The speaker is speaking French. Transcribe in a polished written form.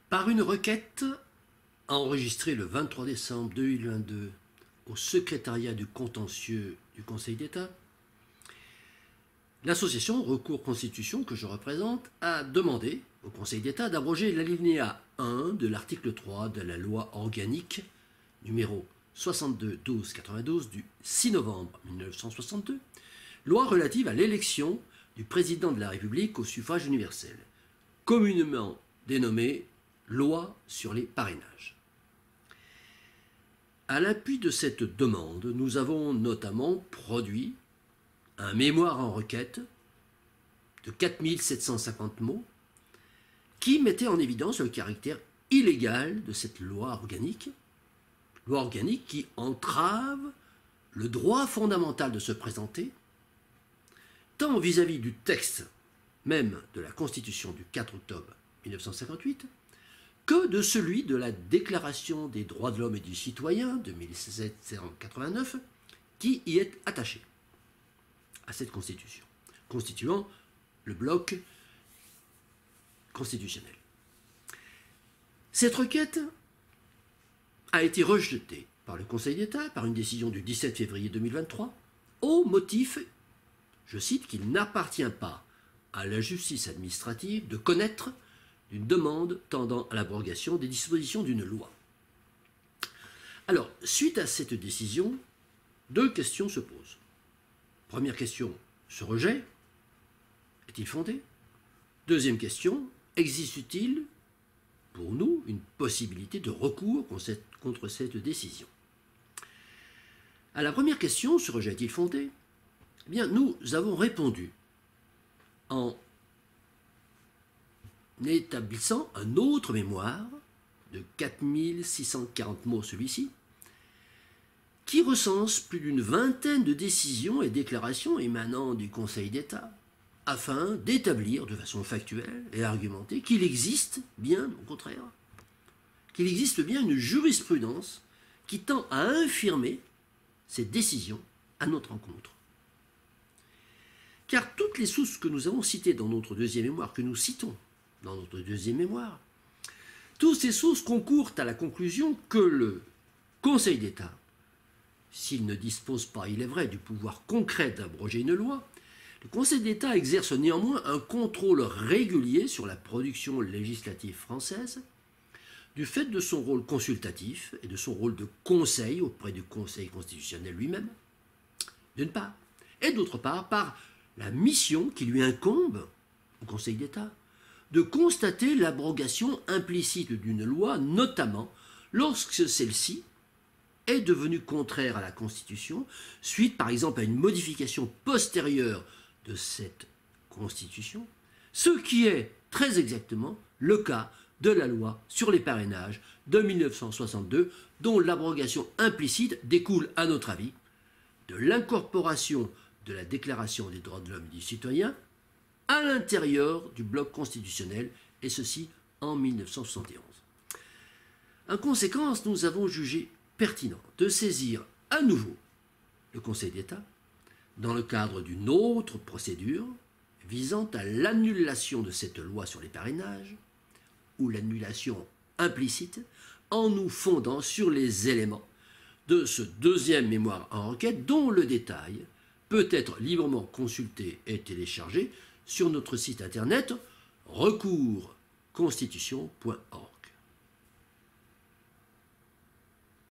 Par une requête enregistrée le 23 décembre 2022 au secrétariat du contentieux du Conseil d'État, l'association Recours Constitution que je représente a demandé au Conseil d'État d'abroger l'alinéa 1 de l'article 3 de la loi organique numéro 62-12-92 du 6 novembre 1962, loi relative à l'élection du président de la République au suffrage universel, communément dénommée loi sur les parrainages. À l'appui de cette demande, nous avons notamment produit un mémoire en requête de 4750 mots qui mettait en évidence le caractère illégal de cette loi organique qui entrave le droit fondamental de se présenter, tant vis-à-vis du texte même de la Constitution du 4 octobre 1958, que de celui de la Déclaration des droits de l'homme et du citoyen de 1789, qui y est attaché à cette Constitution, constituant le bloc constitutionnel. Cette requête a été rejetée par le Conseil d'État par une décision du 17 février 2023 au motif, je cite, qu'il n'appartient pas à la justice administrative de connaître d'une demande tendant à l'abrogation des dispositions d'une loi. Alors, suite à cette décision, deux questions se posent. Première question, ce rejet est-il fondé? Deuxième question, existe-t-il pour nous une possibilité de recours contre cette décision? À la première question, ce rejet est-il fondé? Eh bien, nous avons répondu en établissant un autre mémoire de 4640 mots, celui-ci, qui recense plus d'une vingtaine de décisions et déclarations émanant du Conseil d'État, afin d'établir de façon factuelle et argumentée qu'il existe bien, au contraire, qu'il existe bien une jurisprudence qui tend à infirmer ces décisions à notre encontre. Car toutes les sources que nous avons citées dans notre deuxième mémoire, que nous citons dans notre deuxième mémoire, toutes ces sources concourent à la conclusion que le Conseil d'État, s'il ne dispose pas, il est vrai, du pouvoir concret d'abroger une loi, le Conseil d'État exerce néanmoins un contrôle régulier sur la production législative française, du fait de son rôle consultatif et de son rôle de conseil auprès du Conseil constitutionnel lui-même, d'une part, et d'autre part, par la mission qui lui incombe au Conseil d'État de constater l'abrogation implicite d'une loi, notamment lorsque celle-ci est devenue contraire à la Constitution, suite par exemple à une modification postérieure de cette Constitution, ce qui est très exactement le cas de la loi sur les parrainages de 1962, dont l'abrogation implicite découle, à notre avis, de l'incorporation de la Déclaration des droits de l'homme et du citoyen à l'intérieur du bloc constitutionnel, et ceci en 1971. En conséquence, nous avons jugé pertinent de saisir à nouveau le Conseil d'État dans le cadre d'une autre procédure visant à l'annulation de cette loi sur les parrainages, ou l'annulation implicite, en nous fondant sur les éléments de ce deuxième mémoire en requête dont le détail peut être librement consulté et téléchargé sur notre site internet recours-constitution.org.